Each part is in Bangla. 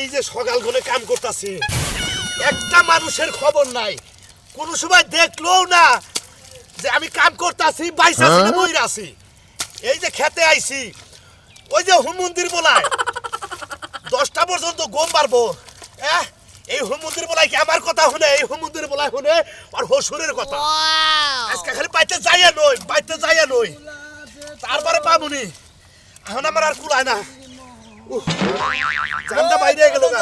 এই যে সকাল করে কাম করতেছি, একটা মানুষের খবর নাই, কোন সময় দেখলোও না যে আমি কাম করতেছি, বাইসা আছি না মইরা আছি। এই যে খেতে আইছি, ওই যে হুমন্দির বলায় 10টা পর্যন্ত গম পারবো। এই হুমন্দির বলায় কি আমার কথা শুনে? এই হুমন্দির বলায় শুনে আর হসুরের কথা। আজকে খালি বাইতে যাইয়া নই, তারপরে পাবনি। এখন আমার আর কুলায় না, জানটা বাইরে গেল না।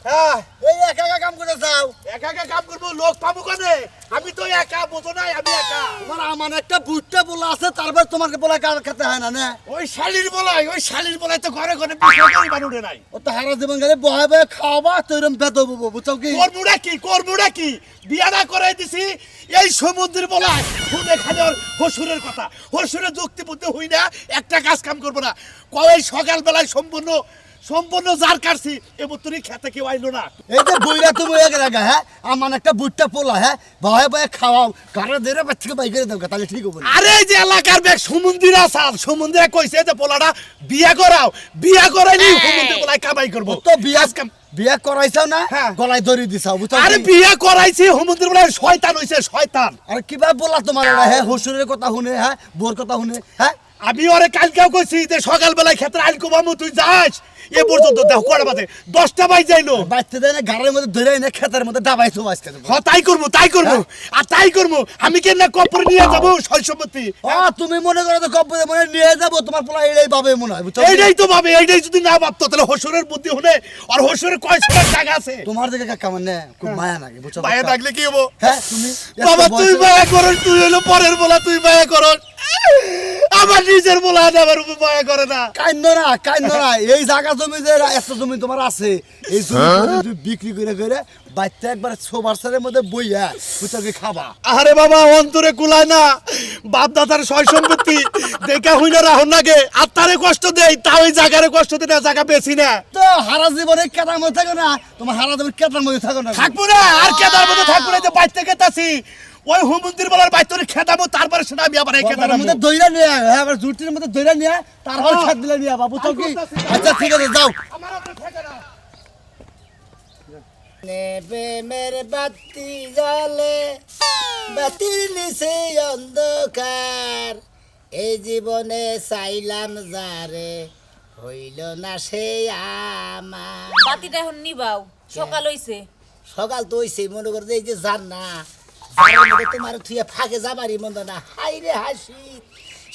হ্যাঁ, এই একা একা কাম করে যাও। একা একা কাম করবো, লোক পাবো কেনে? আমি তো একা, বোঝো নাই আমি একা। তোমার আমার একটা বুটটা বলা আছে, তারপর তোমাকে বলা কার খেতে হয় না না? ওই শালির বলাই তো ঘরে ঘরে বিষয় করি মানুষে নাই। ও তো হারা জীবন গেলে বহে বহে খাওয়াবা তো এরকম বেদব বুঝছো কি? করবুড়া কি বিয়া না করে দিছি এই সমুদ্রের বলায় শুনে খালি ওর হসুরের কথা, হসুরের যুক্তি বুদ্ধি হই না, একটা কাজ কাম করবো না। কই সকাল বেলায় সম্পূর্ণ জার কাটছি, এবার তুই খেতে কেউ আইলো না। এই যে বইরা তুমি এক রাখা, হ্যাঁ আমার একটা বুটটা পোলা, হ্যাঁ বহে বহে খাওয়াও, কারে ধরে বাচ্চাকে বাই করে দাও, তাহলে ঠিক হবে। আরে যে এলাকার ব্যাগ সমুদ্রিরা স্যার, সমুদ্রে কইছে যে পোলাটা বিয়া করাইনি সমুদ্রে পোলায় কামাই করবো। তো বিয়া করাইছাও না, হ্যাঁ। গলায় দড়ি দিছাও বুঝছো? আরে বিয়া করাইছি, সমুদ্রে পোলায় শয়তান হইছে, শয়তান। আর কিবা বলা তোমার, হ্যাঁ হসুরের কথা শুনে, হ্যাঁ বোর কথা শুনে, হ্যাঁ আমি ওরে কালকেও কইছি যে সকাল বেলায় ক্ষেত্রে আইল কোবামু, তুই যাস। এ পর্যন্ত দেখো কটা বাজে, 10টা বাজ যাইলো। বাচ্চা দেয় না, ঘরের মধ্যে ধরে এনে ক্ষেতের মধ্যে ডাবাইছো আজকে। হ্যাঁ তাই করবো। আমি কেন না কপর নিয়ে যাবো সয় সম্পত্তি। তুমি মনে করো তো কপ্পরে মনে নিয়ে যাবো, তোমার পোলা এটাই পাবে মনে হয় বুঝছো? এইটাই তো ভাবে, এইটাই যদি না ভাবতো তাহলে হসুরের বুদ্ধি হলে, আর হসুরের কয়শো টাকা আছে। তোমার দিকে কাকা মানে খুব মায়া লাগে বুঝছো? মায়া থাকলে কি হবো? হ্যাঁ তুমি বাবা তুই মায়া করস, তুই হলো পরের বলা, তুই মায়া করস। আমার নিজের বলা আমার উপর মায়া করে না। কাইন্দ না এই জায়গা জমি যে এত জমি তোমার আছে, এই জমি বিক্রি করে বাচ্চা একবার সোবারসারের মধ্যে বইয়া বুঝছো কি খাবা। আরে বাবা অন্তরে কুলায় না, বাপ দাদার সয় সম্পত্তি দেখা হই না রাহন লাগে, আত্মারে কষ্ট দেই, তাও এই জায়গারে কষ্ট দেয় না, জায়গা বেশি না। তো হারা জীবনে কেতার মধ্যে থাকো না, তোমার হারা জীবন কেতার মধ্যে থাকো না। থাকবো না, আর কেদার মধ্যে থাকবো না, যে বাইতে খেতাছি ওই হুমন্দির বলার বাইতে খেতাবো, তারপরে সেটা আমি আবার এই কেদার মধ্যে দইরা নিয়ে, হ্যাঁ আবার জুটির মধ্যে দইরা নিয়ে তারপর খেত দিলে নিয়ে বাবু তো কি। আচ্ছা ঠিক আছে যাও। আমার আপনি ঠেকে না। প্রেমের বাতি জ্বলে, বাতির নিচে অন্ধকার, এই জীবনে চাইলাম যারে, হইল না সে আমার। বাতিটা এখন নিবাও, সকাল হইছে। সকাল তো হইছে, মনে করো যে এই যে জান না তোমার থুয়ে ফাঁকে যাবারই মন্দ না। হাই রে হাসি,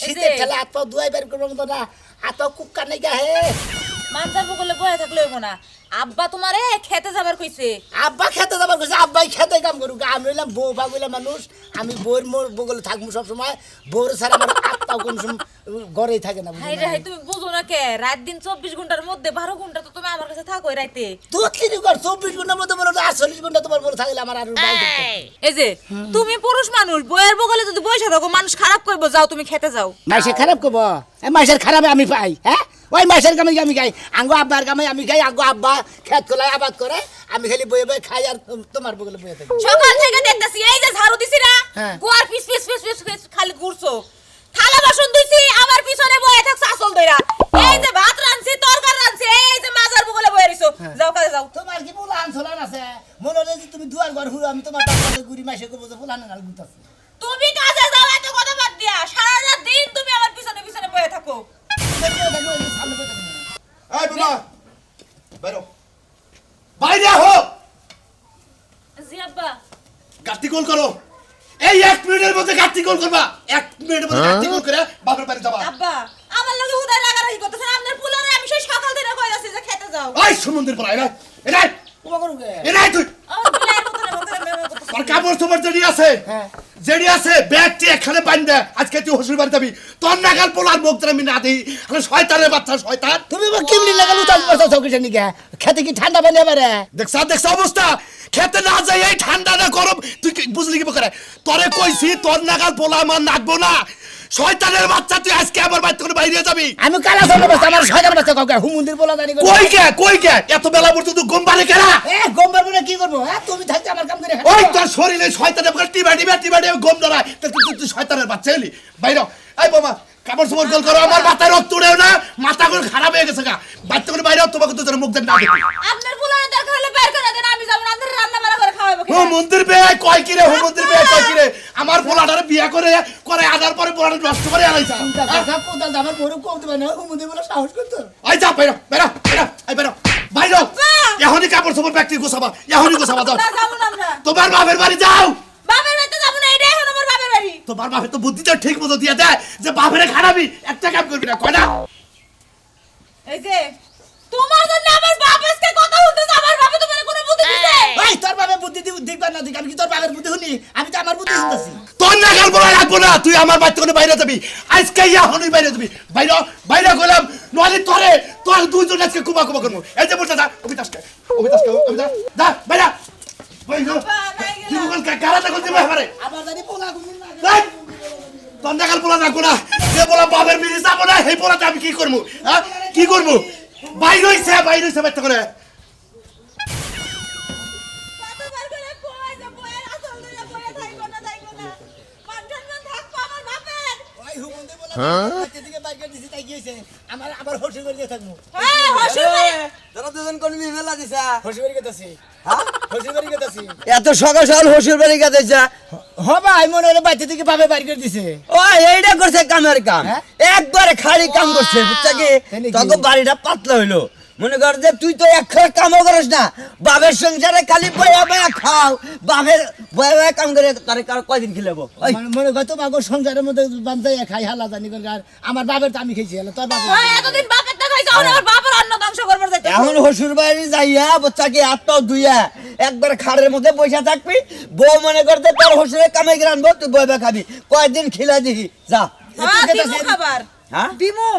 শীতের ঠেলে হাত পাও ধুয়াই বের করবো মন্দ না, হাত পাও কুক্কা নেই গাহে। মানসার বগলে বয়ে থাকলে হইব না, আব্বা তোমারে খেতে যাবার কইছে। আব্বা খেতে যাবার কইছে, আব্বাই খেতে কাম করুক। আমি হইলাম বউ ভাগুলা মানুষ, আমি বউর মোর বগলে থাকবো সবসময়, বউর ছাড়া আমার আত্মাও কোন সময় ঘরেই থাকে না। হাই রে হাই, তুমি বুঝো না কে? রাত দিন 24 ঘন্টার মধ্যে 12 ঘন্টা তো তুমি আমার কাছে থাকো রাইতে। তুই কি কর 24 ঘন্টার মধ্যে বলো 48 ঘন্টা তোমার বলে থাকলে আমার আর এই যে তুমি পুরুষ মানুষ, বইয়ের বগলে যদি বসে থাকো মানুষ খারাপ কইবো। যাও তুমি খেতে যাও। মাইসে খারাপ করবো? মাইসের খারাপে আমি পাই? হ্যাঁ ওই মাইসের কামে আমি খাই, আঙ্গো আব্বার কামে আমি খাই, আঙ্গো আব্বা খেত খোলায় আবাদ করে, আমি খালি বয়ে বয়ে খাই আর তোমার বগলে বয়ে থাকি। সকাল থেকে দেখতাছি এই যে ঝাড়ু দিছি না, হ্যাঁ। গোয়ার piece piece piece piece piece খালি ঘুরছো। থালা বাসন দিছি, আমার পিছনে বয়ে থাকছ আসল দইরা। এই যে ভাত রাঁধছি, তরকারি রাঁধছি, এই যে মাজার বগলে বয়ে রইছো। যাও কাজে যাও। তোমার কি বুলান ছোলান আছে? মনে হয় যে তুমি দুয়ার ঘর হুড়ো, আমি তোমার তার গুড়ি মাইসে করবো যে বুলান নাল গুতাছি। তুমি কাজে যাও, এত কথা বাদ দিয়া সারা রাত দিন তুমি আমার পিছনে পিছনে বয়ে থাকো। এই বাবা বাইরো, বাইরে হো। জি আব্বা। গাড়ি কল করো, এই 1 মিনিটের মধ্যে গাড়ি কল করবা, 1 মিনিটের মধ্যে গাড়ি কল করে বাপের বাড়ি যাবা। আব্বা আমার লগে হুদায় রাগারাগি করতেছেন, আপনার পুলারে আমি সেই সকাল থেকে কইতাছি যে খেতে যাও। ওই সমুদ্রের পড়া এরা এরাই তোমার করুকে এরাই তুই আমার পুলারে মতনে মেমে করতেছ। আর কাপড় তোমার জেডি আছে, হ্যাঁ জেডি আছে, ব্যাগটি এখানে বাঁধে, আজকে তুই হসুর বাড়ি যাবি, তোর নাগাল পোলার মুখ আমি না দিই। আরে শয়তানের বাচ্চা শয়তান, তুমি কেমনি লাগালো চাল বসা চৌকিছে নিকে, খেতে কি ঠান্ডা পানি এবারে? দেখছ অবস্থা, খেতে না যাই এই ঠান্ডা না গরম, তুই বুঝলি কি করে? তোরে কইছি তোর নাগাল পোলা আমার নাকবো না, শয়তানের বাচ্চা তুই আজকে আমার বাড়ি থেকে বাইরে যাবি। আমি কালা চলে বসে, আমার শয়তান বাচ্চা কাউকে হুমুন্দির বলা জানি কই কে এত বেলা পর্যন্ত ঘুম পারে কেনা? গম পারবো না কি করবো? হ্যাঁ তুমি থাকতে আমার কাম করে ওই তোর শরীরে শয়তানের টিবা গম ধরায়, তুই শয়তানের বাচ্চা এলি বাইরে। এই বাবা কাপড় চোপড় গোল করো, আমার মাথায় রক্ত উড়েও না, মাথা করে খারাপ হয়ে গেছে গা, বাচ্চা করে বাইরে তোমাকে তো মুখ দেন না দেখি। আপনার এই কয় কি রে হুমন্দির মেয়ে কয় কি রে আমার পোলাটারে বিয়া করে আনার পরে পোলাটা নষ্ট করে আনাইছা কথা কোদাল আমার বড় কমতে পারে না হুমুদি বলে সাহস করতো আই যা বাইরে বাইরে আই বাইরে বাইরে এখনই কাপড় চোপড় ব্যক্তি গোছাবা এখনই গোছাবা দাও না যাবো না আমরা তোমার বাপের বাড়ি যাও বাপের বাড়িতে যাবো না এটাই এখন আমার বাপের বাড়ি তোমার বাপের তো বুদ্ধিটা ঠিক মতো দিয়ে দেয় যে বাপেরে খারাপি একটা কাম করবি না কয় না এই যে তোমার জন্য আমার বাপ আজকে কথা বলতেছে আমার বাপে তোমার কোনো বুদ্ধি দিছে এই তোর বাবা বুদ্ধি দিবা না দিক আমি কি তোর বাবার বুদ্ধি শুনি আমি তো আমার বুদ্ধি শুনতাছি তোর নাগাল বলা রাখবো না তুই আমার বাড়িতে কোনো বাইরে যাবি আজকে এখনই বাইরে যাবি বাইরে বাইরে গেলাম নইলে তোর দুইজন আজকে কুবা কুবা করবো এই যে বলতে যা অবিতাসকে যা বাইরে কি বল কারাটা করতে পারে আবার জানি পোলা গুমিন না তোর নাগাল বলা রাখবো না যে বলা বাপের মিলে যাবো না সেই বলাতে আমি কি করবো হ্যাঁ কি করবো বাইরে হইছে বাইরে করে কতবার করে কই যে বইয়ের আসল ধরে বইয়ে থাকবো না পাঁচজন থাকবো আমার বাপের ওই হুমুদি বলে বাচ্চা দিকে বাইরে দিছি তাই গিয়েছে আমার আবার হোসে করে থাকমু হ্যাঁ হসুর বাড়ি তোরা দুজন কোন মেলা দিছা হোসে করে গেতাছি হোসে করে গেতাছি এত সকাল সকাল হসুর বাড়ি গেছে হবা আই মনে হলো বাচ্চা দিকে বাপে বাইরে করে দিছে ও এইটা করছে কামের কাম হ্যাঁ? একবারে খালি কাম করছে বুঝছা কি তাই নাকি? তোকে বাড়িটা পাতলা হইলো মনে কর যে তুই তো এক কামও করিস না বাপের সংসারে খালি বয়া বয়া খাও বাপের বয়া বয়া কাম করে তারে কয়দিন খিলাবো ওই মনে কত মাগো সংসারের মধ্যে বান্ধাই খাই হালা জানি করে আর আমার বাপের তো আমি খেয়েছি হলো তোর বাপের ওই এতদিন বাপের টাকা খাইছো আমার বাপের অন্ন ধ্বংস করবার যাইতে এখন হসুর বাড়ি যাইয়া বুঝছা কি হাত পাও ধুইয়া একবার খাড়ের মধ্যে বসে থাকবি বউ মনে করতে তোর হসুরে কামে গিয়ে আনবো তুই বয়া বয়া খাবি কয়দিন খিলা দিবি যা হ্যাঁ দিমু খাবার হ্যাঁ দিমু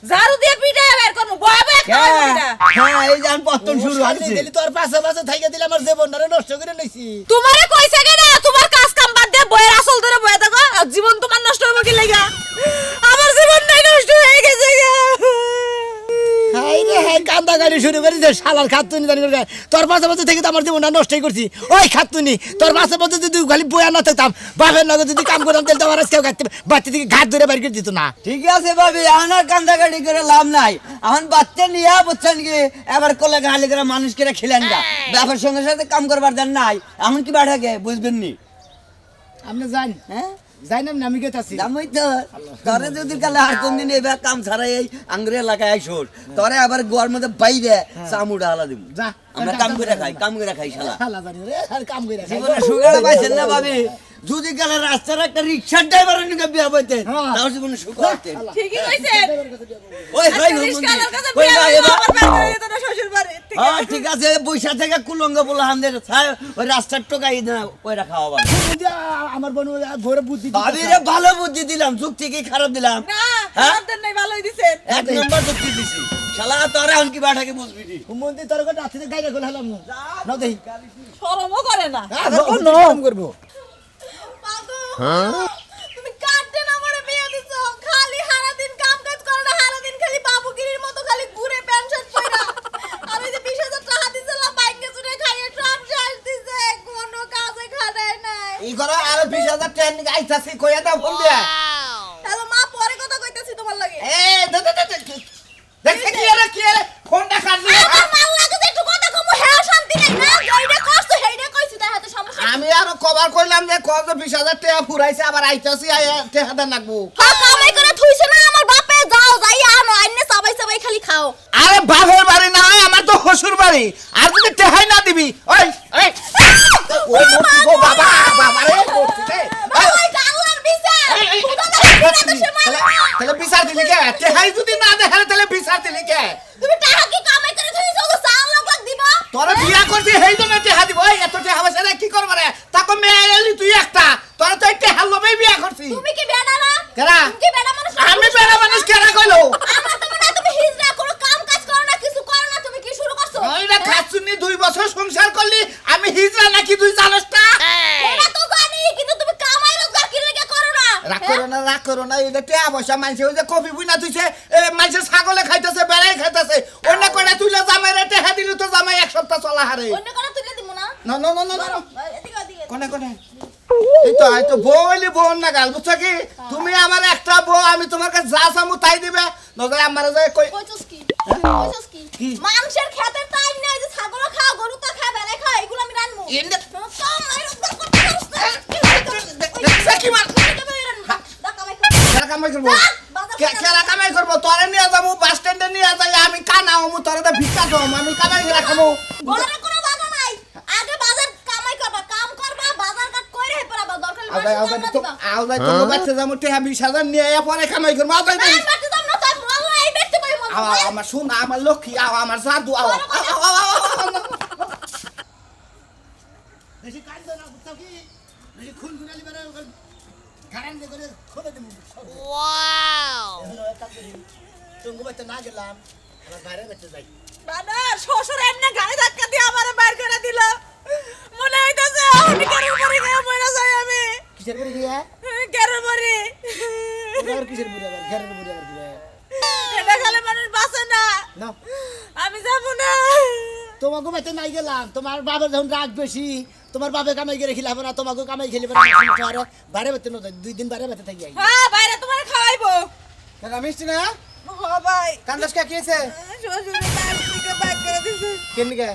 ঝাড়ু দিয়ে পিটায় বের করমু বয়া বয়া খাওয়াবো এটা হ্যাঁ এই যে আমি পত্তন শুরু হচ্ছে তোর পাশে পাশে থাইকে দিলে আমার জীবনটারে নষ্ট করে লইছি তোমারে কইছে কেন তোমার কাজ কাম বাদ দিয়ে বইয়ের আসল ধরে বইয়া থাকো আর জীবন তোমার নষ্ট হবে কি লাগা আমার জীবনটাই নষ্ট হয়ে গেছে গা হাই রে হাই কান্দা গাড়ি শুরু করে দে শালার খাতুনি জানি করে তোর পাশে পাশে থেকে তো আমার জীবনটা নষ্টই করছি ওই খাতুনি তোর পাশে পাশে যদি খালি বয়া না থাকতাম বাপের নগদ যদি কাম করতাম তাহলে তো আমার আজকে বাচ্চা থেকে ঘাট ধরে বাইর করে দিত না ঠিক আছে ভাবি এখন আর কান্দাকাটি করে লাভ নাই এখন বাচ্চা নিয়ে বুঝছেন কি এবার কোলে গালি করে মানুষ করে খেলেন গা ব্যাপার সঙ্গে সাথে কাম করবার দেন নাই এখন কি বাড়াকে বুঝবেন নি আপনি যান হ্যাঁ যাই না আমি গেতাছি জামই তো তোরে যদি কালে আর কোনদিন এবার কাম ছাড়াই এই আঙ্গুরে এলাকায় আইসোর তোরে আবার গোয়ার মধ্যে বাইরে চামুড়া হালা দিব যা আমরা কাম করে খাই শালা শালা জানি রে আর কাম কইরা খাই জীবনে সুগার পাইছেন না ভাবি যদি কালে রাস্তার একটা রিক্সার ড্রাইভারের নিকে বিয়া বইতে হ্যাঁ। তাও জীবনে সুখ হতেন ঠিকই কইছেন ওই আজকে হাই রিস্কাওয়ালার কাছে ওই বিয়া না হইবো, এবার আবার বের করে দিত না শ্বশুর বাড়ি ঠিক হ্যাঁ আছে ঠিক আছে বৈশা থেকে কুলঙ্গ বলে হামদের ওই রাস্তার টোকাই না কইরা খাওয়া ভালো আমার বোন ভোরে বুদ্ধি ভাবি রে ভালো বুদ্ধি দিলাম যুক্তি কি খারাপ দিলাম না হ্যাঁ? আপনাদের নাই ভালোই দিছেন এক নম্বর যুক্তি দিছি শালা তোরা এখন কি বাটাকে বুঝবি নি মন্দির তোর কথা রাতে গাইরে খোলা হলাম না দেই শরমও করে না নরম করব পাগল তুমি কাটতে না মরে বিয়ে দিছো খালি সারা দিন কাম কাজ করে না সারা দিন খালি বাবুগিরির মতো খালি ঘুরে পেনশন কইরা আর ওই যে 20000 টাকা দিছিলাম বাইকে চড়ে খাইয়ে সব শেষ দিছে কোনো কাজে খাটায় নাই এই করে আর 20000 টাকা নিয়ে আইতাছি কইয়া দাও ফোন দিয়া হ্যালো মা পরে কথা কইতাছি তোমার লাগে এই দেখতে কি আরে ফোনটা কাটলি আমার মাল লাগে যে একটু কথা কমু হেও শান্তি নাই না যেইটা কষ্ট হেইটা কইছি তাই হাতে সমস্যা আমি আরো কভার কইলাম যে কত 20000 টাকা ফুরাইছে আবার আইতাছি টাকাটা লাগবো কামাই করে থুইছে না আমার বাপে যাও যাইয়া আনো আইনে সবাই সবাই খালি খাও আরে বাপের বাড়ি না আমার তো শ্বশুর বাড়ি আর যদি টেহাই না দিবি ওই ওই ওই গো বাবা বাবা রে ভাই গাওয়ার বিচার খুদা না সে মাল তাহলে বিচার দিলি কে টেহাই যদি না দেখালে তাহলে বিচার দিলি কে তুমি টাকা কি কামাই করে থুইছো তো সাল লাখ দিবা তোরা বিয়া করছিস হেই জন্য টেহা দিব ওই এত টেহা বসে রে কি করব রে তাকে মেয়ে এলি তুই একটা তোরা তো টেহা লবেই বিয়া করছিস তুমি কি বেডা না কেরা তুমি কি বেডা মানুষ আমি বেড়া মানুষ কেরা কইলো আমরা তো মনে হয় তুমি হিজরা কোনো কাম কাজ করো না কিছু করো না তুমি কি শুরু করছো ওইটা খাচ্ছুনি 2 বছর সংসার করলি আমি হিজরা নাকি তুই জানোস না এটা তো জানি কিন্তু তুমি কামাই রোজগার কি লাগা করো না রাগ করো না এটা টেহা বসা মানছে ওই যে কফি বুনা তুইছে মানছে ছাগলে খাইতেছে বেড়াই খাইতেছে অন্য করে তুইলে জামাই রে টেহা দিলি তো জামাই এক সপ্তাহ চলা হারে অন্য করে তুলে দিমু না না না না না এদিকে এদিকে কোনে এই তো বউলি বোন না গাল বুঝছো কি তুমি আমার একটা বউ আমি তোমার কাছে যা চামু তাই দিবে নজরে আমার যে কই কইছস কি মানুষের খেতের টাইম নাই যে ছাগল খা গরু কা খা বেলে খা এগুলো আমি রানমু এনে কামাই রোজগার করতে কামাই করবো বাজার খেলা কামাই করবো তোরে নিয়ে যাবো বাস স্ট্যান্ডে নিয়ে যাই আমি কানা হবো তোরে তো ভিক্ষা দেবো আমি কামাই করে খাবো ঘরে কোনো জায়গা নাই আগে বাজার কামাই করবা কাম করবা বাজার কাট কইরে পড়াবা দরকার হলে মানুষ দিবা আওদাই তো বাচ্চা যাবো টেহা 20,000 নিয়ে পরে কামাই করবো আওদাই এই বাচ্চা দাম না তাই মোল্লা এই ব্যক্তি পাই মন আমার সোনা আমার লক্ষ্মী আমার জাদু বেশি কাজ না বুঝছো কি বেশি খুন খুনালি বেরে ঘাড়ান দিয়ে করে খোলে দেবো ওয়াও তুমি বাইতে না গেলাম আমার বাইরে বাইতে যাই বানার শ্বশুর এমনি গাড়ি ধাক্কা দিয়ে আমারে বাইর করে দিল মনে হইতাছে আমি কারোর উপরে গিয়ে মরে যাই আমি কিসের করে গিয়া কারোর উপরে ওর কিসের বুড়ি আবার ঘরের বুড়ি আবার কি এটা খালি মানুষ বাঁচে না না আমি যাব না তোমাকে বাইতে নাই গেলাম তোমার বাবার যখন রাগ বেশি তোমার বাবা কামাই করে খিলাব না তোমাকে কামাই খেলিবে না বাইরে বাইতে না 2 দিন বাইরে বাইতে থাকি হ্যাঁ বাইরে তোমার খাওয়াইবো কেন মিষ্টি না ও ভাই কান্দাস কে কিছে শ্বশুর তার থেকে বাইর করে দিছে কেন কে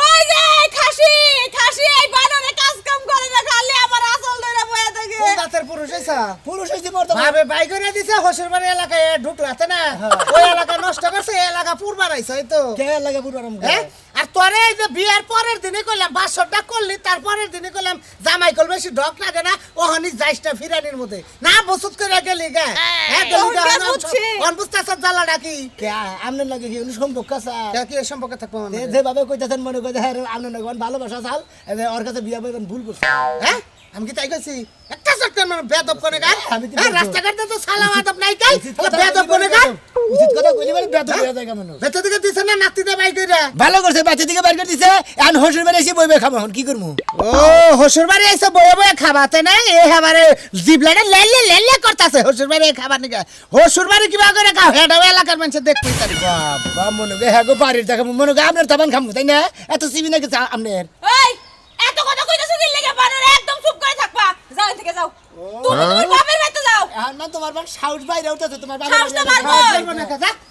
ওই যে খাসি খাসি এই বানরে কাজ কাম করে না খালি আমার আসল ধরে বয়া থাকে কোন দাঁতের পুরুষ হইছা পুরুষ হইছি মোর তো ভাবে বাই করে দিছে হসুরবাড়ি এলাকায় ঢুকলাতে না ওই এলাকা নষ্ট করছে এই এলাকা পুরবার আইছে এই তো কে লাগে পুরবারম হ্যাঁ আর তোরে এই যে বিয়ের পরের দিনে কইলাম 500 টাকা করলি তারপরের দিনে কইলাম জামাই কল বেশি ডক লাগে না ওহনি যাইসটা ফিরানির মধ্যে না বসুত করে গেলি গা হ্যাঁ গেলি গা ওহন বুঝছি। অন বুঝতাছ জ্বালা ডাকি কে আমনে লাগে কি সম্পর্ক আছে কি সম্পর্কে থাকবো যে যেভাবে কইতাছেন মনে কইতে হ্যাঁ আমনে নগন ভালোবাসা চাল এবার ওর কাছে বিয়া বইবেন ভুল করছে হ্যাঁ আমি কি তাই কইছি একটা সত্যি মানে বেদব কোনে গা আমি তো হ্যাঁ বেয়াদব। রাস্তাঘাটে তো সালাম আদব নাই কাই বেদব কোনে গা উচিত কথা কইলে মানে বেদ হয়ে যায় মানুষ ভেতর দিকে দিছে না নাতিতে বাই কইরা ভালো করছে বাচ্চা দিকে বাইর করে দিছে এখন হসুর বাড়ি এসে বইবে খাবো এখন কি করবো ও হসুর বাড়ি আইছে বয়ে বয়ে খাবাতে না এ খাবারে জিবলাটা লেলে লেলে করতাছে হসুর বাড়ি খাবার নিকা হসুর বাড়ি কিবা করে খাও হেডাও এলাকার মানুষ দেখবই তারি বাবা মনে গে হ্যাঁ গো বাড়ির দেখাবো মনে গে আপনার তাবান খামু তাই না এত সিবি না গেছে আপনার এই এত কথা কইতাছো কি লাগে বানরে একদম চুপ করে থাকবা যাও এখান থেকে যাও তুমি তোমার বাপের বাড়িতে যাও এখন মানে তোমার বাবা সাউথ বাইরে উঠেছে তোমার বাবা সাহসটা মারবো।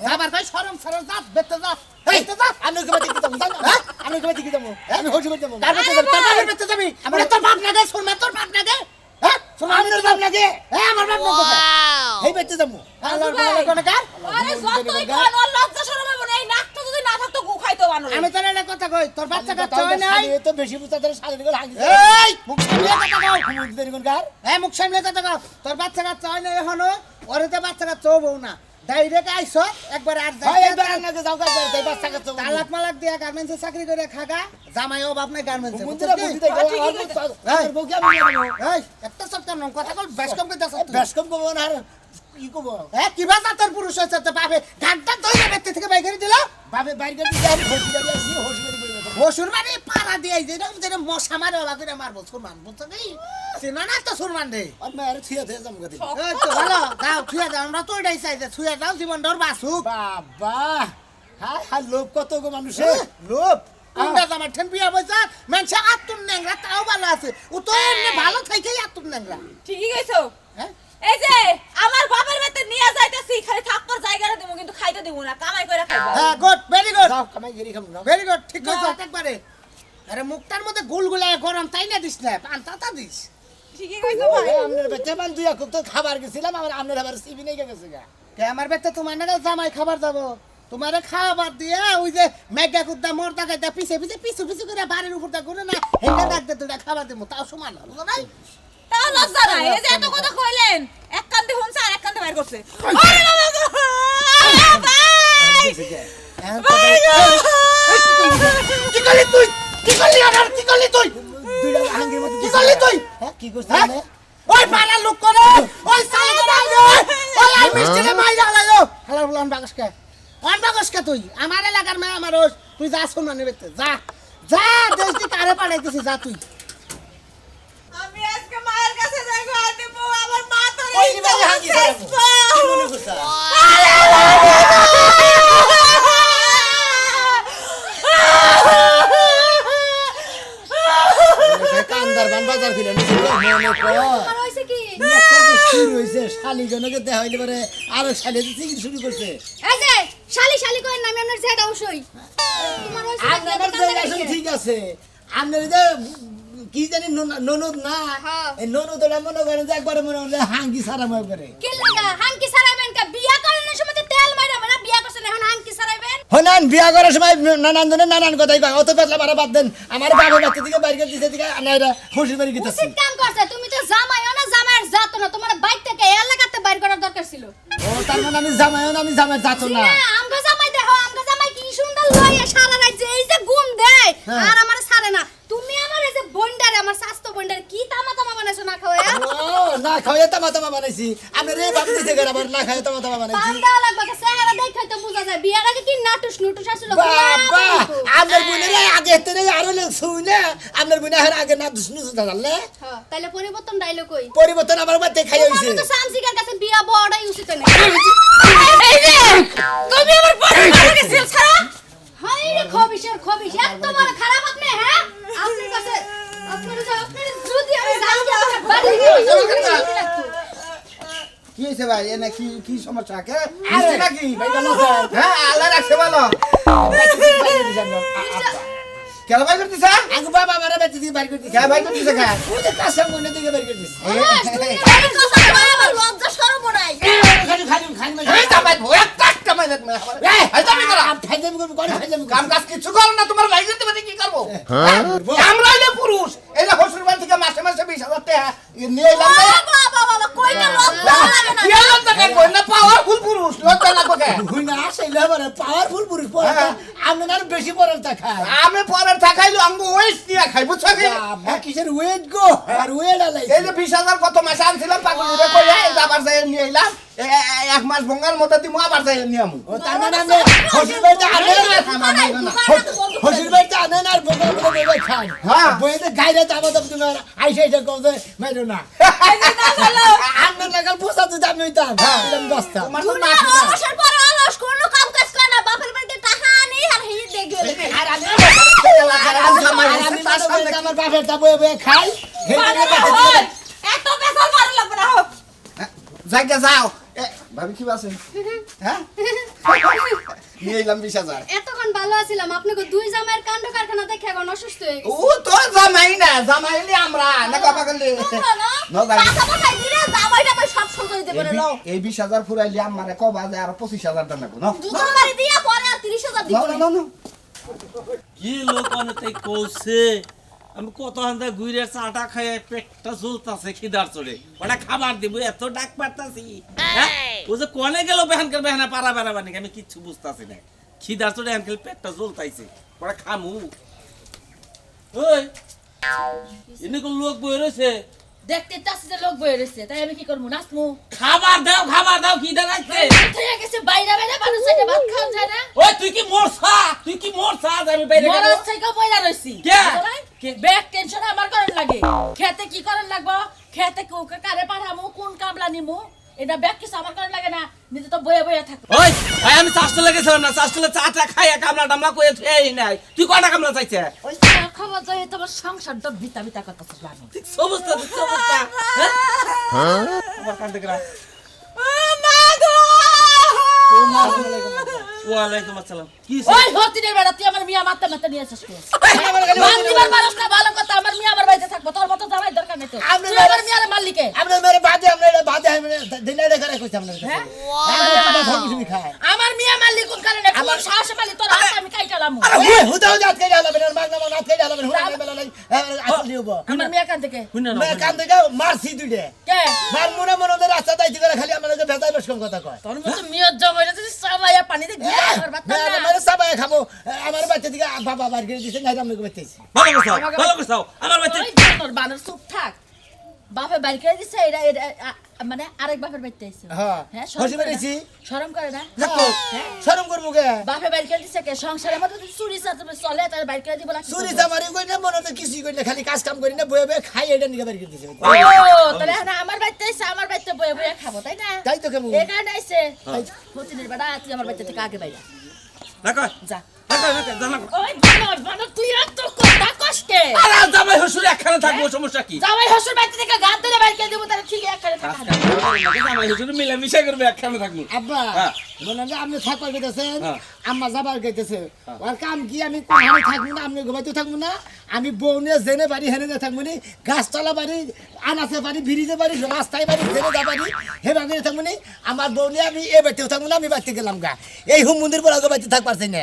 খাবার খাই সরম সরম যা বেতে যা এই তো যা আমি ওকে বাড়ি দিতাম আমি ওকে বাড়ি দিতাম আমি হসুর বাড়ি যাবো তার বেতে যাবি তোর বাবার বেতে যাবি আমার তোর বাপ না গে শুন তোর বাপ না গে হ্যাঁ শুন আমার বাপ লাগে হ্যাঁ আমার বাপ না গে এই বেঁচে যাবো আল্লাহর বলে কোনে কার আরে যতই কোন ওর লজ্জা শরম হবে না এই নাকটা যদি না থাকতো গু খাইতো বানরে আমি তোর একটা কথা কই তোর বাচ্চা কাচ্চা হয় নাই তো বেশি বুঝতে ধরে সাড়ে দিকে লাগি এই মুখ সামলে কথা কও দেরি কোন কার এই মুখ সামলে কথা কও তোর বাচ্চা কাচ্চা হয় না এখনো ওরে তো বাচ্চা কাচ্চা হবো না ডাইরেক্ট আইছো একবার আর ভাই যাই এইবার নাকি যাও কাজ তাই বাচ্চা কাচ্চা তালাক মালাক দিয়া গার্মেন্টসে চাকরি করে খাগা জামাই অভাব নাই গার্মেন্টসে বুঝতে বুঝতে আর বউ কি আমি এই একটা সপ্তাহ নম কথা কল বেশ কম কইতাছ বেশ কম কব না আর কি কব এ কিবা জাতের পুরুষ হইছে তো পাবে ঘাটটা দইরা বেতে থেকে বাই করে দিল বাবে বাইরে গিয়ে দিতে আমি হসুর বাড়ি আসি হসুর বাড়ি বইবে হসুর মানে পাড়া দিয়ে যেরকম যেরকম মশা মারে ওলা করে মারবো সুরমান বুঝছো কি চিনা না তো সুরমান রে আর মার থিয়া থিয়া যাম গতি এই তো ভালো দাও ছুঁয়া দাও আমরা তো ওইটাই চাই যে ছুঁয়া দাও জীবন ডর বাসুক বাবা হ্যাঁ হ্যাঁ লোভ কত গো মানুষের লোভ আমরা আমার ঠেন বিয়া বইছা মানুষ আত্মন নেংরা তাও ভালো আছে ও তো এমনি ভালো থাইকেই আত্মন নেংরা ঠিকই কইছো হ্যাঁ এই যে আমার বাপের বাড়িতে নিয়ে যাইতেছি খালি থাকবার জায়গাটা দেবো কিন্তু খাইতে দেবো না কামাই করে খাইবা হ্যাঁ গুড ভেরি গুড যাও কামাই গেরি খাম না ভেরি গুড ঠিক আছে একবারে আরে মুখটার মধ্যে গুলগুলায় গরম তাই না দিস না পান্তা দিস ঠিকই কইছো ভাই আমনের বেচে বান দুই একক তো খাবার গেছিলাম আমার আমনের আবার সিবি নেই গেছে গা কে আমার বেতে তোমার না জামাই খাবার দাবো তোমারে খাবার দিয়া ওই যে মেগা কুদ্দা মর্দা গাইদা পিছে পিছে পিছু পিছু করে বাড়ির উপর দা করে না হেঙ্গা ডাক দে তোরা খাবার দেবো তাও সমান না বুঝো নাই তাও লজ্জা নাই এই যে এত কথা কইলেন এক কান্দে শুনছে আর এক কান্দে বাইর করছে আরে বাবা গো! ভাই ভাই গো! কি করলি তুই কি করলি আর কি করলি তুই দুইটা আঙ্গির মধ্যে কি করলি তুই হ্যাঁ কি করছিস হ্যাঁ? ওই পাড়ার লোক করে ওই সালে করে ওই আই মিষ্টিকে মাইরা লাইলো হালা বলান বাগসকে ওই বাগসকে তুই আমার এলাকার মা আমার ওই তুই যা শুন না বেতে যা যা দেশ দি কারে পাঠাইতেছিস যা তুই আমি আজকে মায়ের কাছে যাই গো আর দেবো আমার মা তো ওই নিবাই হাঙ্গি সারাবো কি মনে করছিস কান্দার বান বাজার ফিরে নিছে মনে কর আর হইছে কি শুরু হয়েছে শালি জনকে দেখা হইলে পরে আরো শালি চিকিৎসা শুরু করছে এই যে শালি শালি কই নামি আপনার সেটা অবশ্যই তোমার হইছে আপনার জায়গা ঠিক আছে আপনার যে কি জানি ননদ না হ্যাঁ। এই ননদ ওরা মনে করেন যে একবারে মনে হয় হাঙ্গি সারা মনে করে কি লাগা হাঙ্কি সারাইবেন কা বিয়া করার সময় তো তেল মাইরা মানে বিয়া করছেন এখন হাঙ্কি সারাইবেন হনান বিয়া করার সময় নানান জনের নানান কথাই কয় অত পেতলা মারা বাদ দেন আমার বাবা বাচ্চা দিকে বাইরে করে দিছে দিকে আনাইরা খুশি বাড়ি গিয়েছে উচিত কাম করছে তুমি তো জামাইও না জামাইয়ের জাতো না তোমার বাইক থেকে এলাকাতে বাইর করার দরকার ছিল ও তার মানে আমি জামাই যাতো না আমগো জামাই দেখো আমগো জামাই কি সুন্দর লইয়া সারা রাত যে এই যে গুম দেয় হ্যাঁ। আর আমার ছাড়ে না তুমি আমার এই যে বন্ডারে আমার স্বাস্থ্য বন্ডারে কি তামা বানাইছো না খাওয়া ও না খাওয়া তামা বানাইছি আমি রে বাপ দিতে গেল আবার না খাওয়া তামা বানাইছি পান দেওয়া লাগবে কে চেহারা দেখাই তো বোঝা যায় বিয়ার আগে কি নাটুস নুটুস আসছিল বাবা আমার বোনেরা আগে তেরে আরো লোক শুনে আমার বোনে আর আগে না দুষ্ণু জানলে হ্যাঁ তাহলে পরিবর্তন ডাইলো কই পরিবর্তন আমার বাড়িতে খাই হইছে তোমার তো সামসিকার কাছে বিয়া বড়াই উচিত না এই যে তুমি আমার বড় করে গেছিল ছাড়া হাই রে খবিশ এত বড় খারাপ আপনি হ্যাঁ আপনার কাছে আপনার যদি আমি জানি আমার বাড়ি কি হয়েছে ভাই এনে কি কি সমস্যা কে আরে নাকি ভাই ভালো আছেন হ্যাঁ আল্লাহ রাখছে ভালো কেন ভাই করতেছ আগে বাবা আমারে বেঁচে দিয়ে বাইর করে দিছে কে ভাই করতেছ কে ওই যে কাছে মনে দিকে বাইর করে দিছে আমার লজ্জা শরম নাই খালি এই জামাই ভয় কাটটা মাইলে তুমি এই জামাই করা ফাইদাম করব করে ফাইদাম কাম কাজ কিছু করো না তোমার ভাই দিতে পারি কি করব আমরা হইলে পুরুষ এই যে হসুর বাড়ি থেকে মাসে 20,000 টাকা নিয়ে এলাম বাবা কইটা লজ্জা লাগে না কি লজ্জা কে কই না পাওয়ারফুল পুরুষ লজ্জা লাগবে কে হুই না আসলে মানে পাওয়ারফুল পুরুষ পড়া আমি না বেশি পড়া তা খায় আমি পরের থাকাইলো আমগো ওয়েস্ট দিয়া খাই বুঝছো কি বাবা কিসের ওয়েট গো আর ওয়েট আলাই এই যে 20,000 কত মাসে আনছিলাম পাগল করে কইয়া এই আবার যাই নিয়ে এলাম এক মাস ভঙ্গার মধ্যে দিমু আবার যাই নিয়ে আমু ও তার মানে আমি হসুর বাড়িতে আনেন হসুর বাড়িতে আনেন আর বোকা বলে বলে খান হ্যাঁ। বইতে গাইরে তাবা তো তুমি আইসা কবে মাইরো না আন্না লাগাল পোষা তো আমি হইতাম এরকম বস্তা তোমার তো দুনিয়া মাছ না অবসর পরে অলস কোনো কাম কাজ করে না বাপের বাড়িতে টাকা আনি আর হি দেখে আর আমি আমার বাপের তা বয়ে বয়ে খাই এত বেসাল মারা লাগবে না হোক জায়গা যাও ভাবি কি আছে হ্যাঁ নিয়ে এলাম 20,000 এতক্ষণ ভালো আছিলাম আপনাকে দুই জামাইয়ের কাণ্ড কারখানা দেখে এখন অসুস্থ হয়ে গেছে ও তো জামাই না জামাই হলি আমরা না কথা বললি টাকা পাঠাই দিলে জামাইটা আমি সব সময় দিতে পারে নাও এই 20,000 ফুরাইলি আমারে কবা যায় আর 25,000 টাকা নেবো না দুজন বাড়ি দিয়া পরে আর 30,000 দিব না কি লোক অনেকটাই কৌছে আমি কত হান্দা ঘুরে চাটা খাই পেটটা জ্বলতাছে খিদার চড়ে ওটা খাবার দিব এত ডাক পারতাছি ও যে কোনে গেল বেহানকার বেহানা পারা বেড়াবা নাকি আমি কিচ্ছু বুঝতাছি না খিদার চড়ে আনকাল পেটটা জ্বলতাইছে ওটা খামু ওই এনে কোন লোক বই রয়েছে দেখতে চাচ্ছি যে লোক বয়ে রয়েছে তাই আমি কি করবো নাচমু খাবার দাও খিদা লাগছে কোথায় গেছে বাইরে বাইরে মানুষ সাইডে ভাত খাওয়া যায় না ওই তুই কি মরছা আমি বাইরে গেলাম। মরার থেকে বইরা রইছি কে? ব্যাক টেনশন আমার করার লাগে খেতে কি করার লাগবো খেতে কারে পাঠামু কোন কামলা নিমু এটা ব্যাক কিছু আমার করার লাগে না নিজে তো বয়ে বয়ে থাকবো ওই ভাই আমি চাষতলে গেছিলাম না চাষতলে চাটা খাইয়া কামলা টামলা কয়ে থুই নাই তুই কয়টা কামলা চাইছে ওই খাবার যায় তোমার সংসারটা ভিতা ভিতা কথা লাগে ঠিক অবস্থা আবার কান্দে গেলা ওয়ালাইকুম আসসালাম কি ওই হতিনের বেড়া তুই আমার মিয়া মারতে মারতে নিয়ে আসছিস বান্দিবার মানুষ না ভালো কথা আমার মিয়া আমার বাড়িতে থাকবো তোর মতো যাওয়ার দরকার নেই তো তুই আমার মিয়ার মালিকে আমরা মেরে বাদে আমরা বাদে দিনে রেখে রেখেছি আমরা তুমি খায় আমার মিয়া মালিক কোন কারণে আমার সাহস মালিক তোর হাত আমি কাইটালাম হুদাও জাত কে যাবে না মাগনা মানা কে যাবে না হুনা বেলা নাই আসল দিব আমার মিয়া কান থেকে শুনে না মে কান থেকে মারছি দুইটা কে মার মনে মনে রাস্তা দাইতে করে খালি আমাদের ভেজাই বসকম কথা কয় তোর মতো মিয়ার জমাইলে তুই সাবাইয়া পানিতে গিয়ে করবা তা না মেরে সবাই খাবো আমার বাচ্চা দিকে বাবা বার করে দিছে নাই আমরা বেঁচেছি ভালো করছাও আমার বাচ্চা ওই তোর বানর চুপ থাক বাপে বাড়ি করে দিছে এরা মানে আরেক বাপের বাড়িতে আইছে হ্যাঁ হসি বেরিয়েছি শরম করে না হ্যাঁ শরম করবো কে বাপে বাড়ি করে দিছে কে সংসারের মধ্যে তুই চুরি চাচবে চলে তার বাড়ি করে দিব না চুরি চামারি করি না মনে তো কিছুই করি না খালি কাজ কাম করি না বয়ে বয়ে খাই এটা নিকে বার করে দিছে ও তাহলে এখন আমার বাড়িতে আইছে আমার বাড়িতে বয়ে বয়ে খাবো তাই না তাই তো কেমন এই কারণে আইছে হতিনের বেড়া তুই আমার বাড়িতে থেকে আগে বাইরা রাখো যা রাখো জানা ওই বানর তুই এত কথা কষ্টে আর আজ জামাই শ্বশুর একখানে থাকবো, সমস্যা কি? জামাই শ্বশুর বাড়ি থেকে গান ধরে বাইর করে দেবো তাহলে ঠিক একখানে থাকা হবে। জামাই শ্বশুর মিলামিশা করবে, একখানে থাকবো। আব্বা হ্যাঁ। বলেন যে আপনি থাকবার গেতেছেন হ্যাঁ। আম্মা যাবার গেতেছে আর কাম কি আমি কোথাও থাকবো না আপনি ঘুমাইতে থাকবো না আমি বউ নিয়ে জেনে বাড়ি হেনে যা থাকবো নি গাছতলা বাড়ি আনাচে বাড়ি ব্রিজে বাড়ি রাস্তায় বাড়ি জেনে যা বাড়ি হে বাড়ি থাকবো নি আমার বউ নিয়ে আমি এ বাড়িতেও থাকবো না আমি বাড়িতে গেলাম গা এই হুম মন্দির পর আগে বাড়িতে থাকতে পারছি না